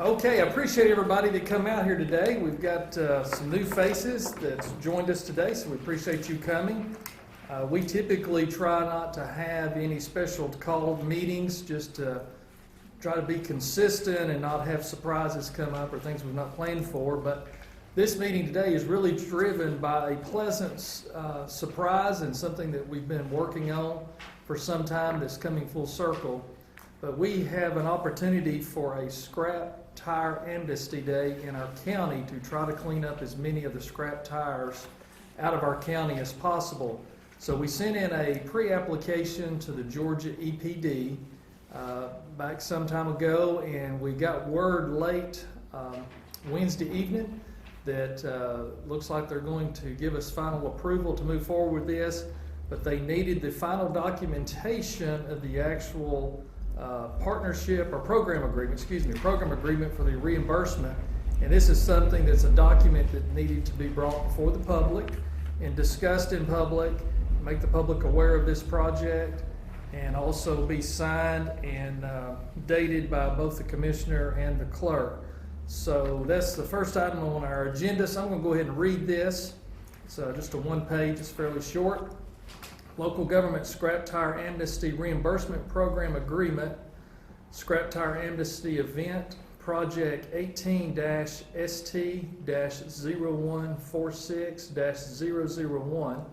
Okay, I appreciate everybody that come out here today. We've got some new faces that's joined us today, so we appreciate you coming. We typically try not to have any special called meetings, just to try to be consistent and not have surprises come up or things we've not planned for. But this meeting today is really driven by a pleasant surprise and something that we've been working on for some time that's coming full circle. But we have an opportunity for a Scrap Tire Amnesty Day in our county to try to clean up as many of the scrap tires out of our county as possible. So we sent in a pre-application to the Georgia EPD back some time ago, and we got word late Wednesday evening that looks like they're going to give us final approval to move forward with this, but they needed the final documentation of the actual partnership or program agreement for the reimbursement. And this is something that's a document that needed to be brought before the public and discussed in public, make the public aware of this project, and also be signed and dated by both the commissioner and the clerk. So that's the first item on our agenda. So I'm going to go ahead and read this. It's just a one page, it's fairly short. Local Government Scrap Tire Amnesty Reimbursement Program Agreement, Scrap Tire Amnesty Event, Project 18-ST-0146-001.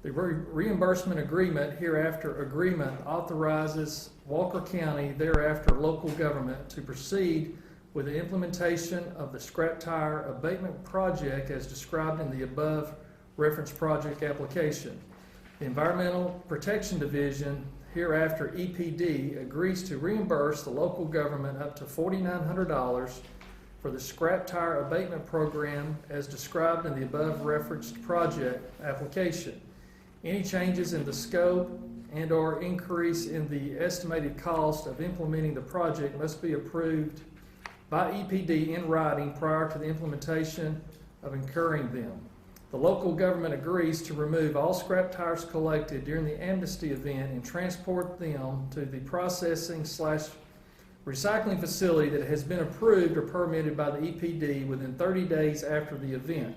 The reimbursement agreement, hereafter agreement, authorizes Walker County, thereafter local government, to proceed with the implementation of the scrap tire abatement project as described in the above reference project application. The Environmental Protection Division, hereafter EPD, agrees to reimburse the local government up to $4,900 for the scrap tire abatement program as described in the above referenced project application. Any changes in the scope and/or increase in the estimated cost of implementing the project must be approved by EPD in writing prior to the implementation of incurring them. The local government agrees to remove all scrap tires collected during the amnesty event and transport them to the processing/recycling facility that has been approved or permitted by the EPD within 30 days after the event.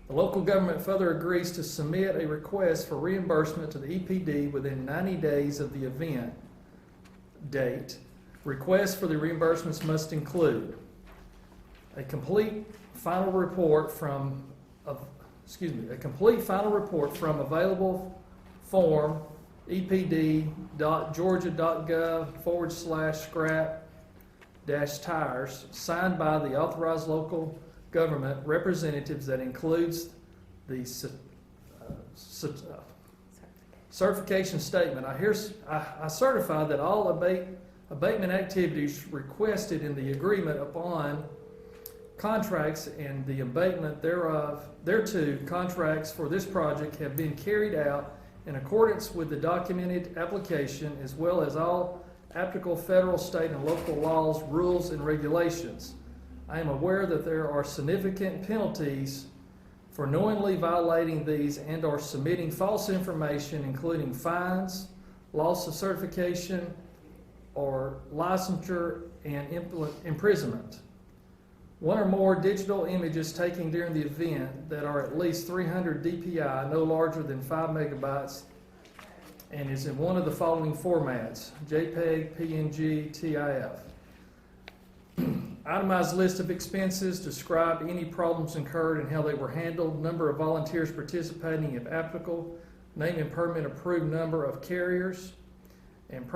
The local government further agrees to submit a request for reimbursement to the EPD within 90 days of the event date. Requests for the reimbursements must include a complete final report from available form epd.georgia.gov/scrap-tires signed by the authorized local government representatives that includes the certification statement. I certify that all abatement activities requested in the agreement upon contracts and the abatement thereto contracts for this project have been carried out in accordance with the documented application as well as all applicable federal, state, and local laws, rules, and regulations. I am aware that there are significant penalties for knowingly violating these and or submitting false information, including fines, loss of certification, or licensure and imprisonment. One or more digital images taken during the event that are at least 300 dpi, no larger than 5 megabytes, and is in one of the following formats: JPEG, PNG, TIF. Itemized list of expenses, describe any problems incurred and how they were handled, number of volunteers participating if applicable, name and permit approved number of carriers, and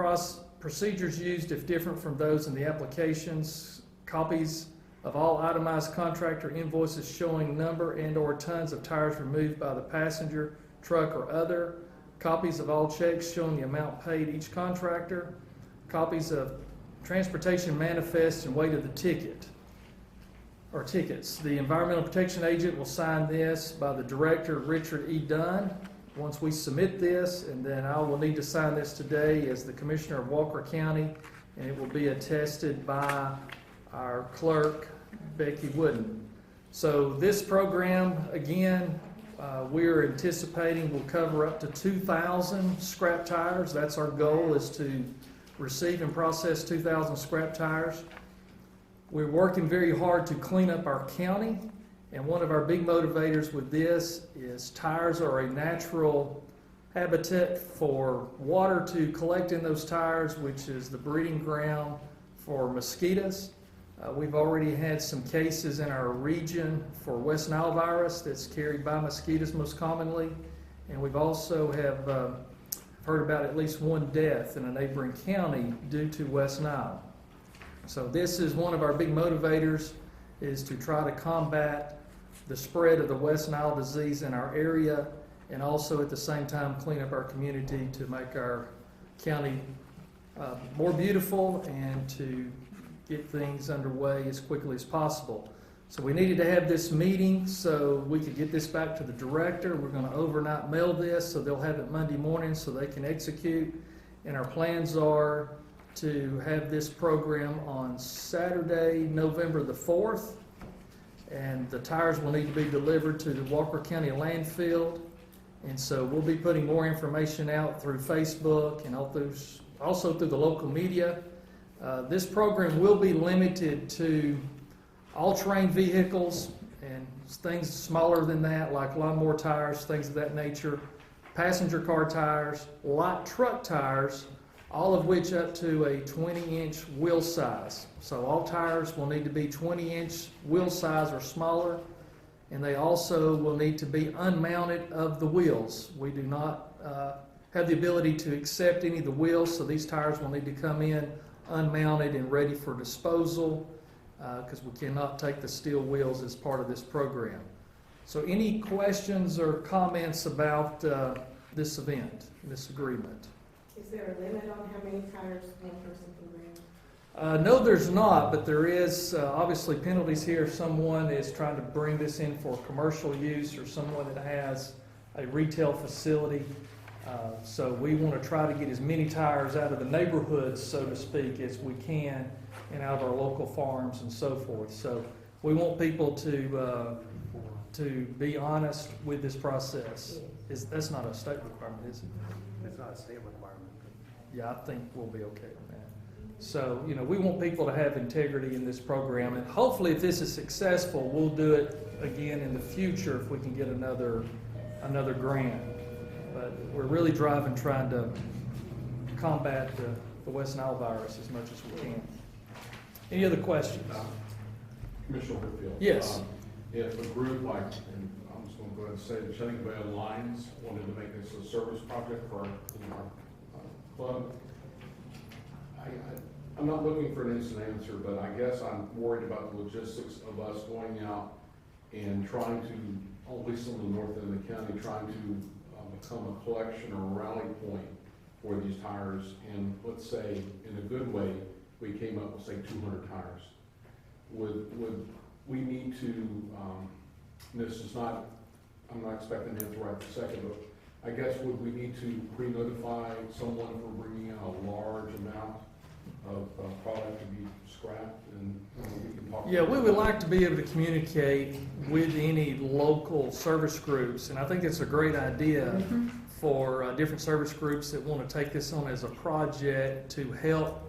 procedures used if different from those in the applications, copies of all itemized contractor invoices showing number and or tons of tires removed by the passenger, truck, or other, copies of all checks showing the amount paid each contractor, copies of transportation manifest and weight of the ticket or tickets. The Environmental Protection Agent will sign this by the Director, Richard E. Dunn. Once we submit this, and then I will need to sign this today as the Commissioner of Walker County, and it will be attested by our clerk, Becky Wooden. So this program, again, we're anticipating will cover up to 2,000 scrap tires. That's our goal, is to receive and process 2,000 scrap tires. We're working very hard to clean up our county, and one of our big motivators with this is tires are a natural habitat for water to collect in those tires, which is the breeding ground for mosquitoes. We've already had some cases in our region for West Nile virus that's carried by mosquitoes most commonly, and we've also have heard about at least one death in a neighboring county due to West Nile. So this is one of our big motivators, is to try to combat the spread of the West Nile disease in our area, and also at the same time clean up our community to make our county more beautiful and to get things underway as quickly as possible. So we needed to have this meeting so we could get this back to the director. We're going to overnight mail this so they'll have it Monday morning so they can execute. And our plans are to have this program on Saturday, November the 4th. And the tires will need to be delivered to the Walker County landfill. And so we'll be putting more information out through Facebook and also through the local media. This program will be limited to all-terrain vehicles and things smaller than that, like lawnmower tires, things of that nature, passenger car tires, light truck tires, all of which up to a 20-inch wheel size. So all tires will need to be 20-inch wheel size or smaller, and they also will need to be unmounted of the wheels. We do not have the ability to accept any of the wheels, so these tires will need to come in unmounted and ready for disposal, because we cannot take the steel wheels as part of this program. So any questions or comments about this event, this agreement? Is there a limit on how many tires one person can bring? No, there's not, but there is obviously penalties here if someone is trying to bring this in for commercial use or someone that has a retail facility. So we want to try to get as many tires out of the neighborhoods, so to speak, as we can, and out of our local farms and so forth. So we want people to be honest with this process. That's not a state requirement, is it? It's not a state requirement. Yeah, I think we'll be okay with that. So, we want people to have integrity in this program, and hopefully if this is successful, we'll do it again in the future if we can get another grant. But we're really trying to combat the West Nile virus as much as we can. Any other questions? Commissioner Whitfield. Yes. If a group like, and I'm just going to go ahead and say the Shannon Lions wanted to make this a service project for our club, I'm not looking for an instant answer, but I guess I'm worried about the logistics of us going out and trying to, at least on the north end of the county, trying to become a collection or a rally point for these tires. And let's say, in a good way, we came up with, say, 200 tires. Would we need to, this is not, I'm not expecting to answer right this second, but I guess would we need to pre-notify someone for bringing in a large amount of product to be scrapped, and we can talk? Yeah, we would like to be able to communicate with any local service groups, and I think it's a great idea for different service groups that want to take this on as a project to help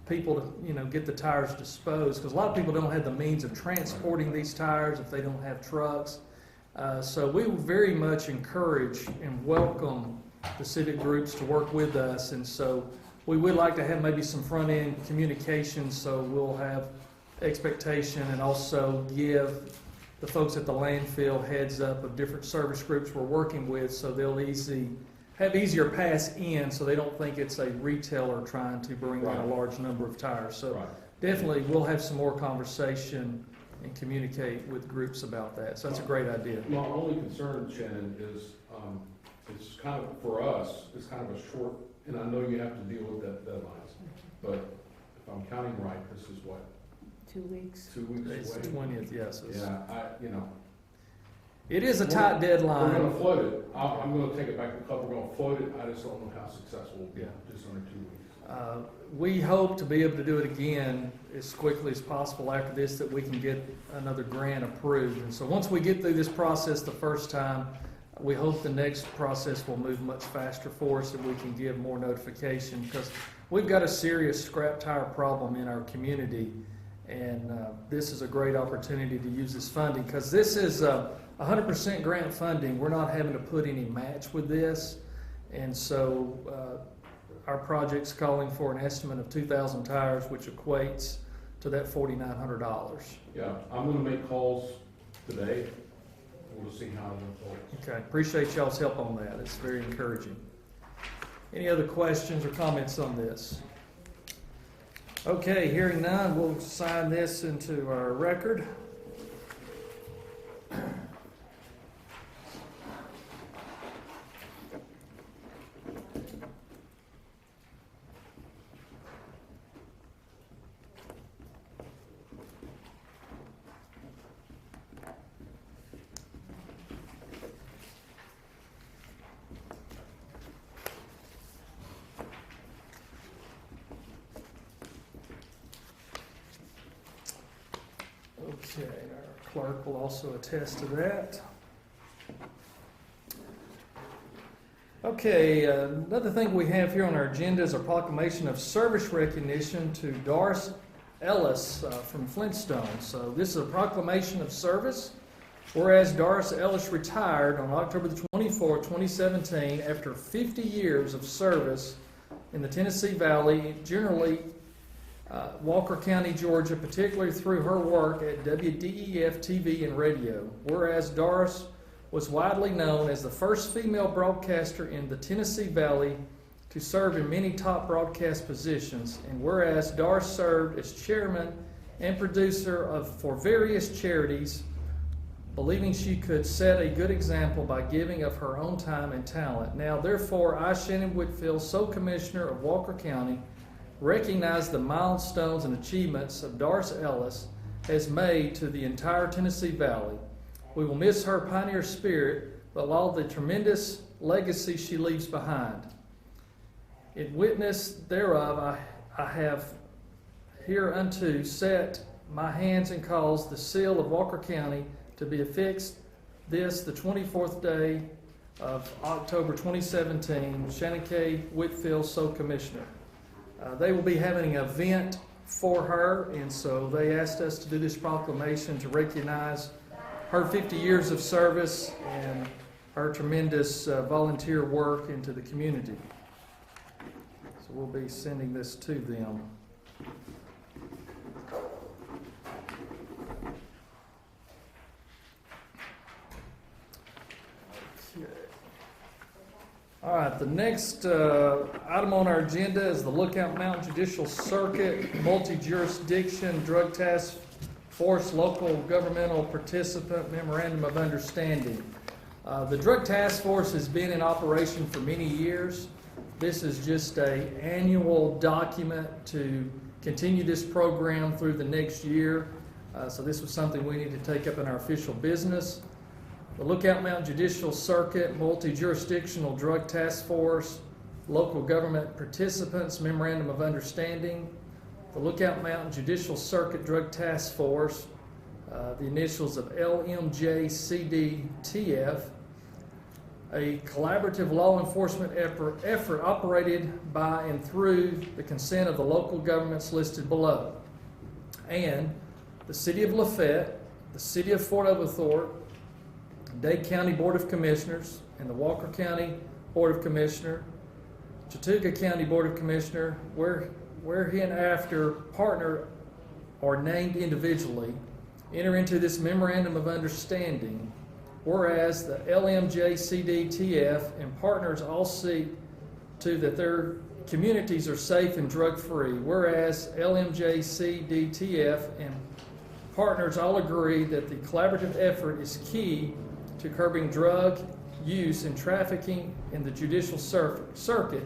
people to get the tires disposed, because a lot of people don't have the means of transporting these tires if they don't have trucks. So we very much encourage and welcome the civic groups to work with us, and so we would like to have maybe some front-end communication, so we'll have expectation and also give the folks at the landfill heads up of different service groups we're working with, so they'll have easier pass in, so they don't think it's a retailer trying to bring in a large number of tires. So definitely we'll have some more conversation and communicate with groups about that. So that's a great idea. My only concern, Shannon, is it's kind of, for us, it's kind of a short, and I know you have to deal with that deadlines, but if I'm counting right, this is what? 2 weeks. 2 weeks away? It's the 20th, yes. Yeah, It is a tight deadline. We're going to float it. I'm going to take it back to the club. We're going to float it. I just don't know how successful we'll be. Just under 2 weeks. We hope to be able to do it again as quickly as possible after this, that we can get another grant approved. And so once we get through this process the first time, we hope the next process will move much faster for us and we can give more notification, because we've got a serious scrap tire problem in our community, and this is a great opportunity to use this funding because this is 100% grant funding. We're not having to put any match with this, and so our project's calling for an estimate of 2,000 tires, which equates to that $4,900. Yeah, I'm gonna make calls today. We'll see how it unfolds. Okay, appreciate y'all's help on that. It's very encouraging. Any other questions or comments on this? Okay, hearing none, we'll sign this into our record. Okay, our clerk will also attest to that. Okay, another thing we have here on our agenda is a proclamation of service recognition to Doris Ellis from Flintstone. So this is a proclamation of service. Whereas Doris Ellis retired on October the 24th, 2017 after 50 years of service in the Tennessee Valley, generally Walker County, Georgia, particularly through her work at WDEF TV and radio. Whereas Doris was widely known as the first female broadcaster in the Tennessee Valley to serve in many top broadcast positions, and whereas Doris served as chairman and producer for various charities, believing she could set a good example by giving of her own time and talent. Now, therefore, I, Shannon Whitfield, sole commissioner of Walker County, recognize the milestones and achievements of Doris Ellis has made to the entire Tennessee Valley. We will miss her pioneer spirit, but all the tremendous legacy she leaves behind. In witness thereof, I have hereunto set my hands and caused the seal of Walker County to be affixed this, the 24th day of October 2017, Shannon K. Whitfield, sole commissioner. They will be having an event for her, and so they asked us to do this proclamation to recognize her 50 years of service and her tremendous volunteer work into the community. So we'll be sending this to them. All right, the next item on our agenda is the Lookout Mountain Judicial Circuit Multi-Jurisdiction Drug Task Force Local Governmental Participant Memorandum of Understanding. The Drug Task Force has been in operation for many years. This is just an annual document to continue this program through the next year. So this was something we need to take up in our official business. The Lookout Mountain Judicial Circuit Multi-Jurisdictional Drug Task Force Local Government Participants Memorandum of Understanding. The Lookout Mountain Judicial Circuit Drug Task Force, the initials of LMJCDTF, a collaborative law enforcement effort operated by and through the consent of the local governments listed below, and the City of Lafayette, the City of Fort Oglethorpe, Dade County Board of Commissioners, and the Walker County Board of Commissioners, Chattooga County Board of Commissioners, whereafter partner or named individually, enter into this memorandum of understanding, whereas the LMJCDTF and partners all see to that their communities are safe and drug-free, whereas LMJCDTF and partners all agree that the collaborative effort is key to curbing drug use and trafficking in the judicial circuit,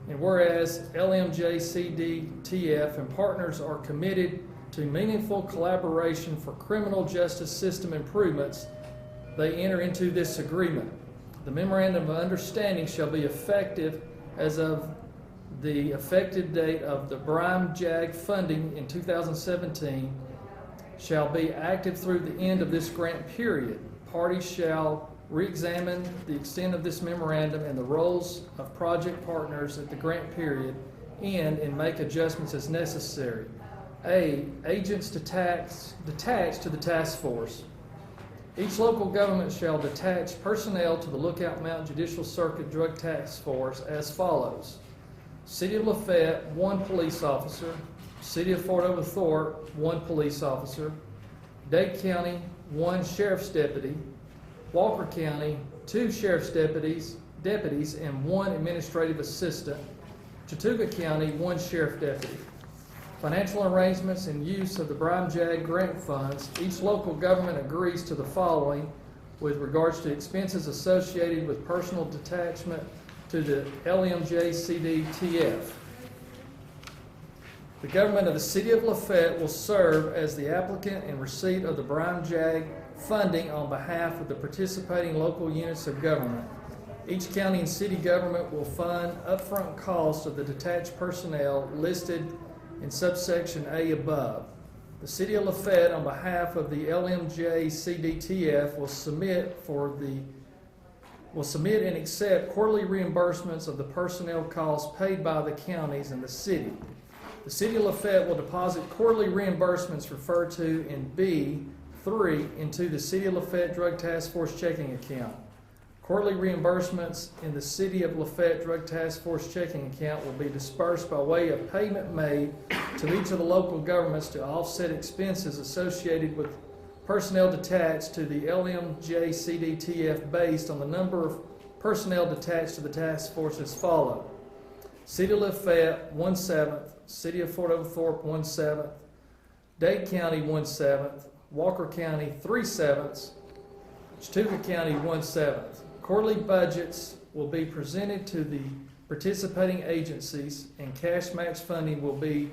and whereas LMJCDTF and partners are committed to meaningful collaboration for criminal justice system improvements, they enter into this agreement. The Memorandum of Understanding shall be effective as of the effective date of the BRIME-JAG funding in 2017, shall be active through the end of this grant period. Parties shall re-examine the extent of this memorandum and the roles of project partners at the grant period in and make adjustments as necessary. A, agents detached to the task force. Each local government shall detach personnel to the Lookout Mountain Judicial Circuit Drug Task Force as follows. City of Lafayette, 1 police officer. City of Fort Oglethorpe, 1 police officer. Dade County, 1 sheriff's deputy. Walker County, 2 sheriff's deputies and 1 administrative assistant. Chattooga County, 1 sheriff deputy. Financial arrangements and use of the Brian JAG grant funds. Each local government agrees to the following with regards to expenses associated with personal detachment to the LMJCDTF. The government of the City of Lafayette will serve as the applicant in receipt of the Brian JAG funding on behalf of the participating local units of government. Each county and city government will fund upfront costs of the detached personnel listed in subsection A above. The City of Lafayette, on behalf of the LMJCDTF, will submit and accept quarterly reimbursements of the personnel costs paid by the counties and the city. The City of Lafayette will deposit quarterly reimbursements referred to in B3 into the City of Lafayette Drug Task Force checking account. Quarterly reimbursements in the City of Lafayette Drug Task Force checking account will be dispersed by way of payment made to each of the local governments to offset expenses associated with personnel detached to the LMJCDTF based on the number of personnel detached to the task force as follows. City of Lafayette, 1/7, City of Fort Oglethorpe, 1/7, Dade County, 1/7, Walker County, 3/7, Chattooga County, 1/7. Quarterly budgets will be presented to the participating agencies, and cash match funding will be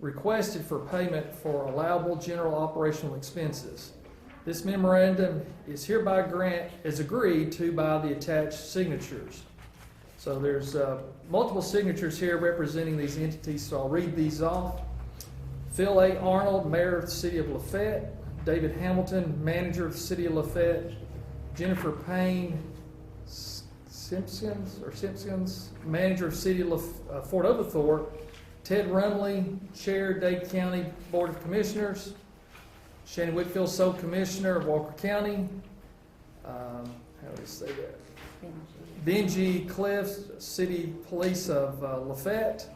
requested for payment for allowable general operational expenses. This memorandum is hereby agreed to by the attached signatures. So there's multiple signatures here representing these entities, so I'll read these off. Phil A. Arnold, Mayor of the City of Lafayette. David Hamilton, Manager of the City of Lafayette. Jennifer Payne Simpsons, Manager of City of Fort Oglethorpe. Ted Rumley, Chair, Dade County Board of Commissioners. Shannon Whitfield, Sole Commissioner of Walker County. How do you say that? Benji Cliffs, City Police of Lafayette.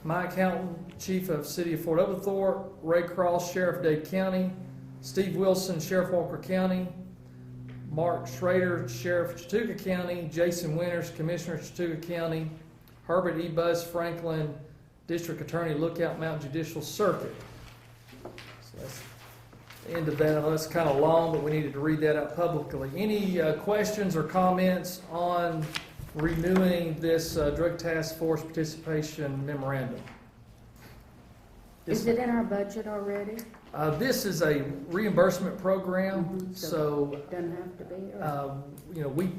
Mike Houghton, Chief of City of Fort Oglethorpe. Ray Cross, Sheriff, Dade County. Steve Wilson, Sheriff, Walker County. Mark Schrader, Sheriff, Chattooga County. Jason Winters, Commissioner, Chattooga County. Herbert E. Buzz Franklin, District Attorney, Lookout Mountain Judicial Circuit. So that's the end of that. That's kind of long, but we needed to read that out publicly. Any questions or comments on renewing this Drug Task Force participation memorandum? Is it in our budget already? This is a reimbursement program, so Doesn't have to be? Or? we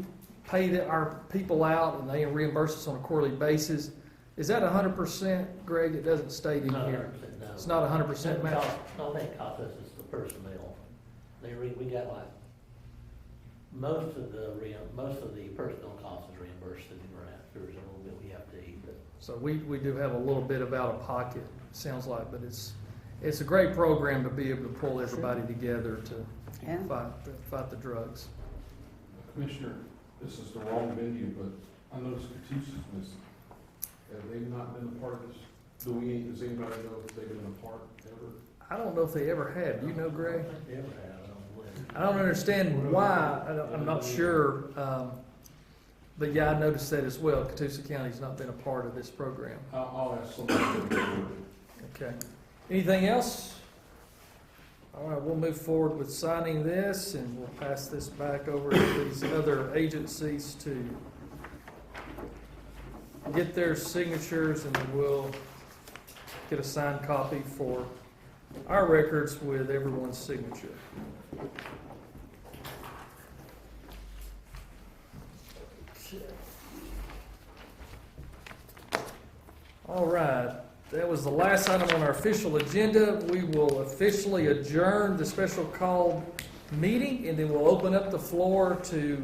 pay our people out and they reimburse us on a quarterly basis. Is that 100%, Greg? It doesn't state in here. No. It's not 100% match. No, that cost us is the personnel. We got like, most of the personnel costs is reimbursed through the grant. There's a little bit we have to eat, but. So we do have a little bit of out of pocket, sounds like, but it's a great program to be able to pull everybody together to Yeah. fight the drugs. Commissioner, this is the wrong venue, but I noticed Catoosa's missing. Have they not been a part of this? Does anybody know if they've been a part ever? I don't know if they ever have. Do you know, Greg? I think they ever have, I don't believe. I don't understand why. I'm not sure. But yeah, I noticed that as well. Catoosa County's not been a part of this program. I'll ask somebody. Okay. Anything else? All right, we'll move forward with signing this, and we'll pass this back over to these other agencies to get their signatures, and then we'll get a signed copy for our records with everyone's signature. Okay. All right. That was the last item on our official agenda. We will officially adjourn the special call meeting, and then we'll open up the floor to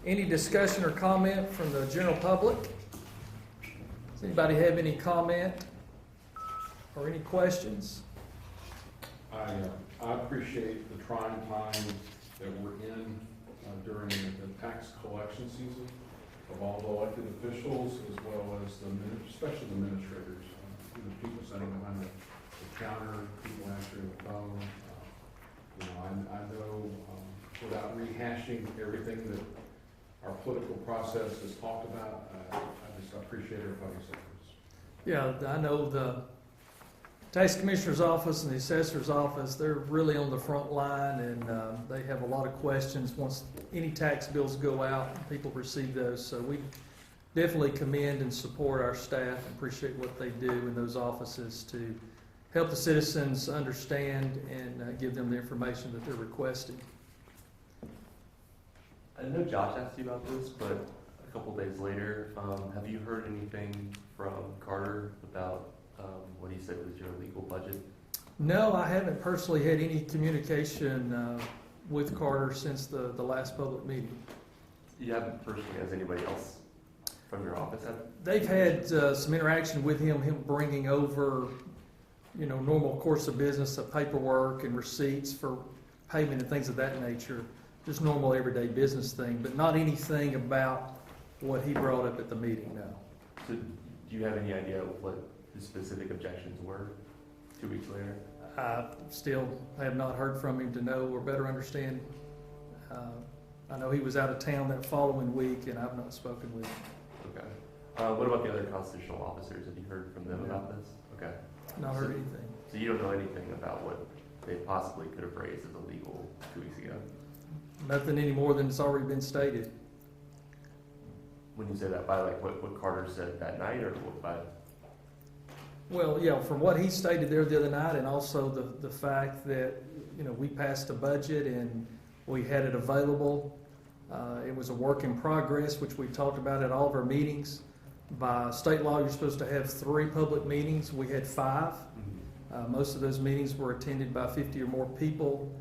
any discussion or comment from the general public. Is Does anybody have any comment or any questions? I appreciate the trying times that we're in during the tax collection season of all the elected officials as well as especially the administrators, the people sitting behind the counter, people answering the phone. I know without rehashing everything that our political process has talked about, I just appreciate everybody's efforts. Yeah, I know the tax commissioner's office and the assessor's office, they're really on the front line, and they have a lot of questions once any tax bills go out and people receive those. So we definitely commend and support our staff and appreciate what they do in those offices to help the citizens understand and give them the information that they're requesting. I know Josh asked you about this, but a couple days later, have you heard anything from Carter about what he said was your legal budget? No, I haven't personally had any communication with Carter since the last public meeting. You haven't personally, has anybody else from your office had? They've had some interaction with him bringing over, normal course of business of paperwork and receipts for payment and things of that nature. Just normal everyday business thing, but not anything about what he brought up at the meeting, no. So do you have any idea what his specific objections were 2 weeks later? I still have not heard from him to know or better understand. I know he was out of town that following week, and I've not spoken with him. Okay. What about the other constitutional officers? Have you heard from them about this? Okay. Not heard anything. So you don't know anything about what they possibly could have raised as illegal 2 weeks ago? Nothing any more than it's already been stated. When you say that, by like what Carter said that night, or what by? Well, yeah, from what he stated there the other night, and also the fact that, we passed a budget and we had it available. It was a work in progress, which we talked about at all of our meetings. By state law, you're supposed to have 3 public meetings. We had 5. Most of those meetings were attended by 50 or more people.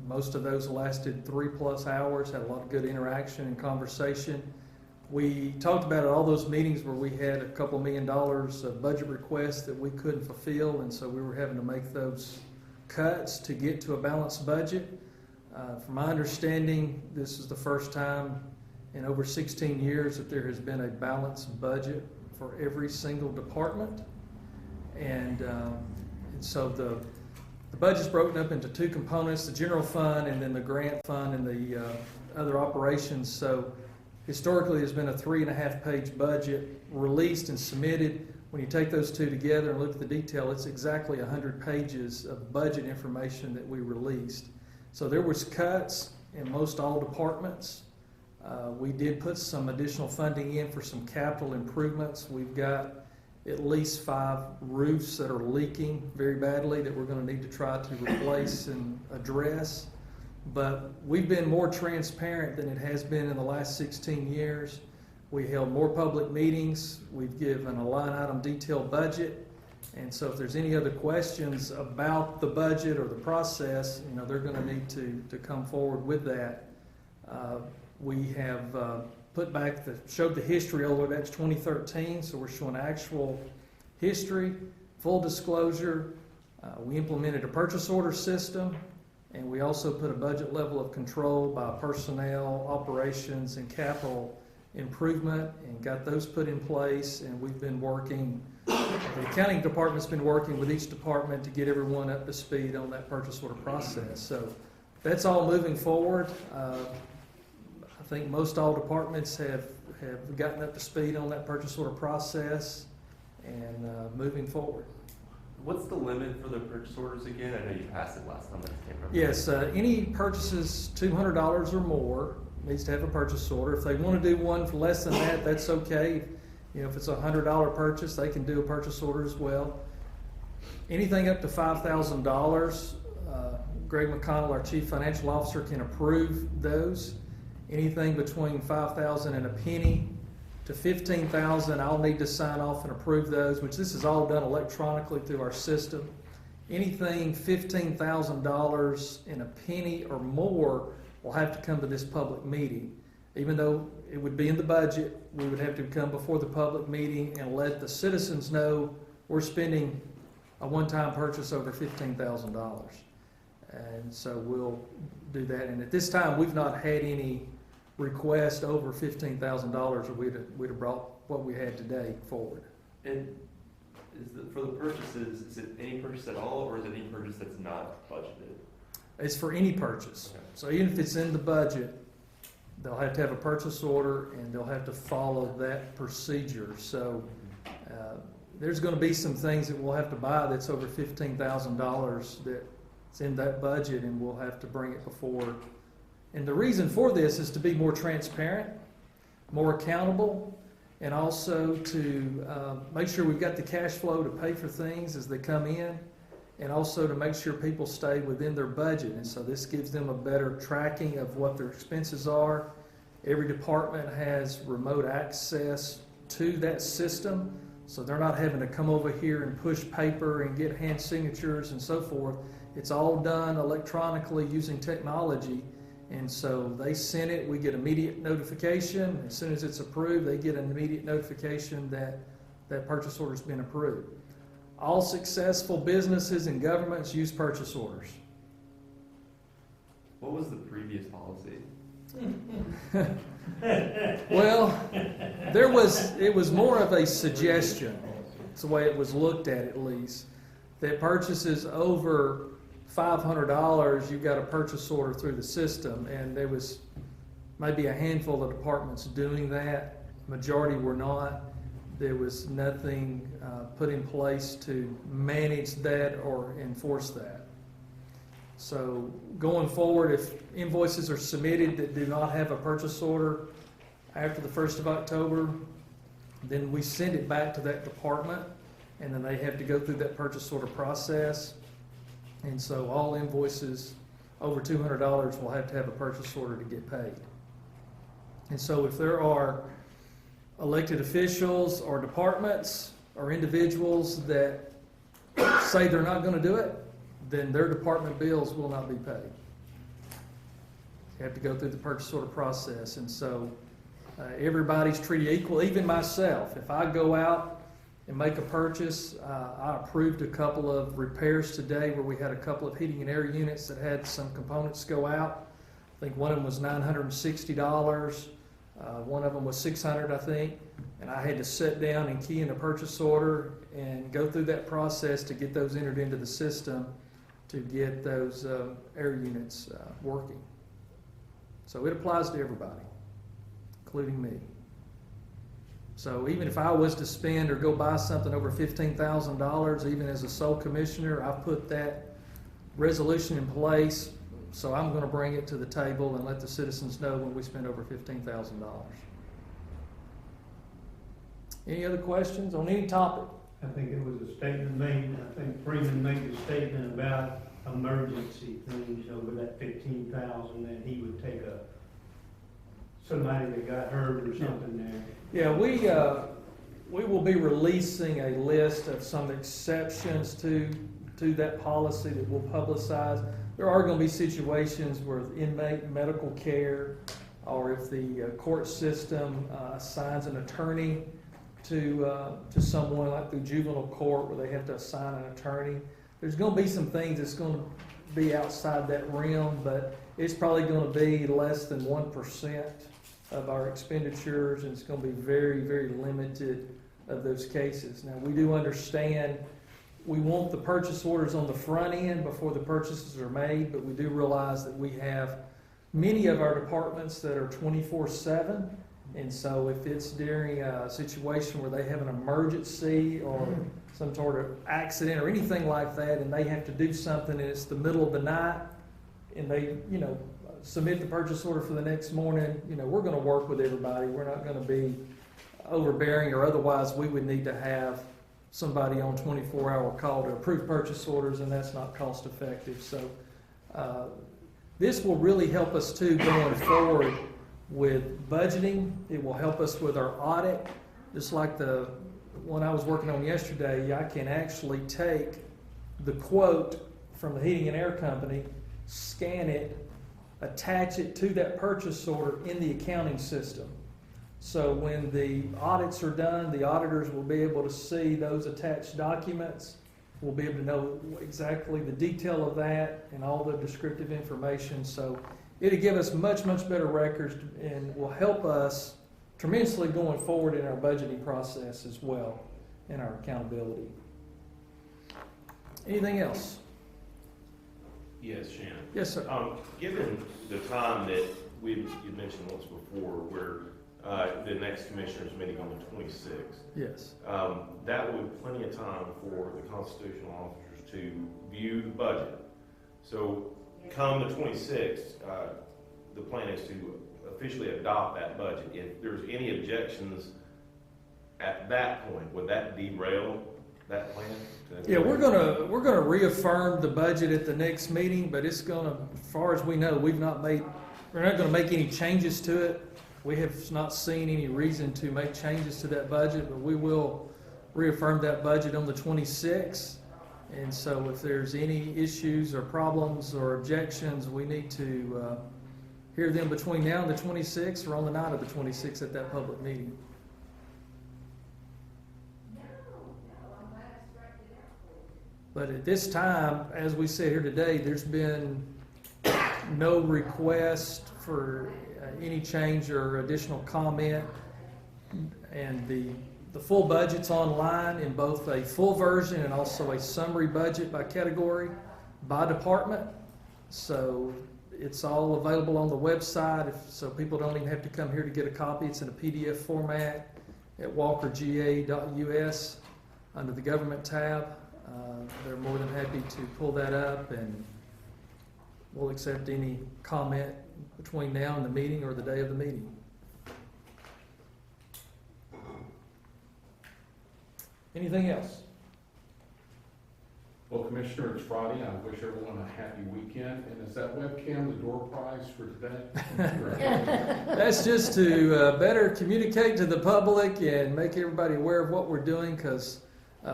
Most of those lasted 3+ hours, had a lot of good interaction and conversation. We talked about at all those meetings where we had a couple $1 million of budget requests that we couldn't fulfill, and so we were having to make those cuts to get to a balanced budget. From my understanding, this is the first time in over 16 years that there has been a balanced budget for every single department. And so the budget's broken up into 2 components, the general fund and then the grant fund and the other operations. So historically, there's been a 3.5-page budget released and submitted. When you take those 2 together and look at the detail, it's exactly 100 pages of budget information that we released. So there was cuts in most all departments. We did put some additional funding in for some capital improvements. We've got at least 5 roofs that are leaking very badly that we're going to need to try to replace and address. But we've been more transparent than it has been in the last 16 years. We held more public meetings. We've given a line item detailed budget. And so if there's any other questions about the budget or the process, they're going to need to come forward with that. We have showed the history all the way back to 2013, so we're showing actual history, full disclosure. We implemented a purchase order system, and we also put a budget level of control by personnel, operations, and capital improvement, and got those put in place. And we've been working, the accounting department's been working with each department to get everyone up to speed on that purchase order process. So that's all moving forward. I think most all departments have gotten up to speed on that purchase order process and moving forward. What's the limit for the purchase orders again? I know you passed it last time. I just can't remember. Yes, any purchases $200 or more needs to have a purchase order. If they want to do one for less than that, that's okay. If it's a $100 purchase, they can do a purchase order as well. Anything up to $5,000, Greg McConnell, our Chief Financial Officer, can approve those. Anything between $5,000 and a penny to $15,000, I'll need to sign off and approve those, which this is all done electronically through our system. Anything $15,000 and a penny or more will have to come to this public meeting. Even though it would be in the budget. We would have to come before the public meeting and let the citizens know we're spending a one-time purchase over $15,000. And so we'll do that. And at this time, we've not had any request over $15,000, or we'd have brought what we had today forward. And for the purchases, is it any purchase at all, or is it any purchase that's not budgeted? It's for any purchase. Okay. So even if it's in the budget, they'll have to have a purchase order and they'll have to follow that procedure. So there's going to be some things that we'll have to buy that's over $15,000 that's in that budget, and we'll have to bring it before. And the reason for this is to be more transparent, more accountable, and also to make sure we've got the cash flow to pay for things as they come in, and also to make sure people stay within their budget. And so this gives them a better tracking of what their expenses are. Every department has remote access to that system, so they're not having to come over here and push paper and get hand signatures and so forth. It's all done electronically using technology. And so they send it, we get immediate notification. As soon as it's approved, they get an immediate notification that that purchase order's been approved. All successful businesses and governments use purchase orders. What was the previous policy? Well, it was more of a suggestion. It's the way it was looked at least. That purchases over $500, you got a purchase order through the system, and there was maybe a handful of departments doing that. Majority were not. There was nothing put in place to manage that or enforce that. So going forward, if invoices are submitted that do not have a purchase order after the 1st of October, then we send it back to that department, and then they have to go through that purchase order process. And so all invoices over $200 will have to have a purchase order to get paid. And so if there are elected officials or departments or individuals that say they're not going to do it, then their department bills will not be paid. You have to go through the purchase order process. And so everybody's treated equal, even myself. If I go out and make a purchase, I approved a couple of repairs today where we had a couple of heating and air units that had some components go out. I think one of them was $960. One of them was $600, I think. And I had to sit down and key in a purchase order and go through that process to get those entered into the system to get those air units working. So it applies to everybody, including me. So even if I was to spend or go buy something over $15,000, even as a sole commissioner, I put that resolution in place. So I'm going to bring it to the table and let the citizens know when we spend over $15,000. Any other questions on any topic? I think it was a statement made, I think Freeman made a statement about emergency things over that 15,000, that he would take somebody that got hurt or something there. Yeah, we will be releasing a list of some exceptions to that policy that we'll publicize. There are going to be situations where inmate medical care, or if the court system assigns an attorney to someone, like through juvenile court, where they have to assign an attorney. There's going to be some things that's going to be outside that realm, but it's probably going to be less than 1% of our expenditures, and it's going to be very, very limited of those cases. Now, we do understand we want the purchase orders on the front end before the purchases are made, but we do realize that we have many of our departments that are 24/7, and so if it's during a situation where they have an emergency or some sort of accident or anything like that, and they have to do something and it's the middle of the night, and they, submit the purchase order for the next morning, we're going to work with everybody. We're not going to be overbearing, or otherwise we would need to have somebody on 24-hour call to approve purchase orders, and that's not cost effective. So this will really help us too going forward with budgeting. It will help us with our audit. Just like the one I was working on yesterday, I can actually take the quote from the heating and air company, scan it, attach it to that purchase order in the accounting system. So when the audits are done, the auditors will be able to see those attached documents. We'll be able to know exactly the detail of that and all the descriptive information. So it'll give us much, much better records and will help us tremendously going forward in our budgeting process as well and our accountability. Anything else? Yes, Shannon. Yes, sir. Given the time that you mentioned once before, where the next commissioners meeting on the 26th, Yes. that would be plenty of time for the constitutional officers to view the budget. So come the 26th, the plan is to officially adopt that budget. If there's any objections at that point, would that derail that plan? Yeah, we're gonna reaffirm the budget at the next meeting, but it's gonna, as far as we know, we're not gonna make any changes to it. We have not seen any reason to make changes to that budget, but we will reaffirm that budget on the 26th. And so if there's any issues or problems or objections, we need to hear them between now and the 26th or on the night of the 26th at that public meeting. But at this time, as we sit here today, there's been no request for any change or additional comment. And the full budget's online in both a full version and also a summary budget by category, by department. So it's all available on the website, so people don't even have to come here to get a copy. It's in a PDF format at walkerga.us under the government tab. They're more than happy to pull that up, and we'll accept any comment between now and the meeting or the day of the meeting. Anything else? Well, Commissioner, it's Friday. I wish everyone a happy weekend. And is that webcam the door prize for today? That's just to better communicate to the public and make everybody aware of what we're doing, because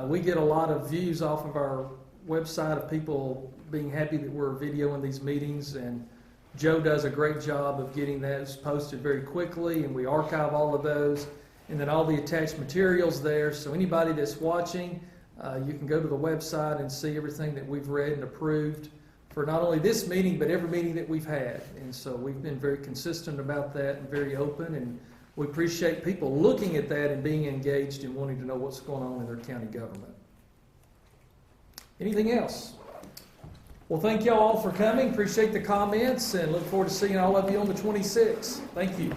we get a lot of views off of our website of people being happy that we're videoing these meetings, and Joe does a great job of getting those posted very quickly, and we archive all of those, and then all the attached materials there. So anybody that's watching, you can go to the website and see everything that we've read and approved for not only this meeting, but every meeting that we've had. And so we've been very consistent about that and very open, and we appreciate people looking at that and being engaged and wanting to know what's going on in their county government. Anything else? Well, thank y'all all for coming. Appreciate the comments and look forward to seeing all of you on the 26th. Thank you.